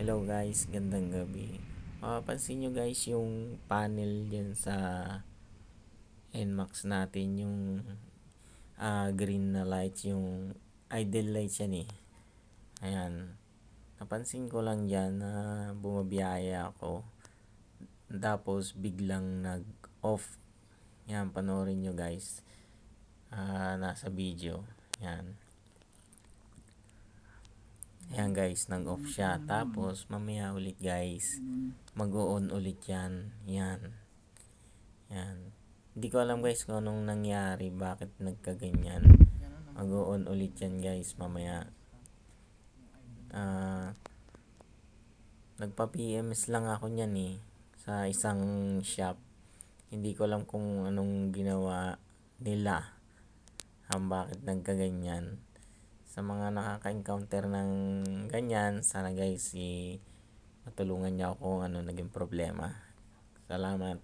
Hello guys, gandang gabi. Mapapansin nyo guys yung panel dyan sa NMAX natin, yung green na lights, yung idle lights yan eh. Ayan. Napansin ko lang dyan na bumabiyaya ako. Tapos biglang nag-off. Yan, panoorin nyo guys. Nasa video. Yan. Ayan guys, nag-off siya. Tapos mamaya ulit guys, mag-on ulit yan. Yan. Yan. Hindi ko alam guys kung anong nangyari, bakit nagkaganyan. Mag-on ulit yan guys mamaya. Nagpa-PMS lang ako niyan eh, sa isang shop. Hindi ko alam kung anong ginawa nila. Bakit nagkaganyan. Sa mga nakaka-encounter ng ganyan, sana guys matulungan niyo ako kung ano naging problema. Salamat.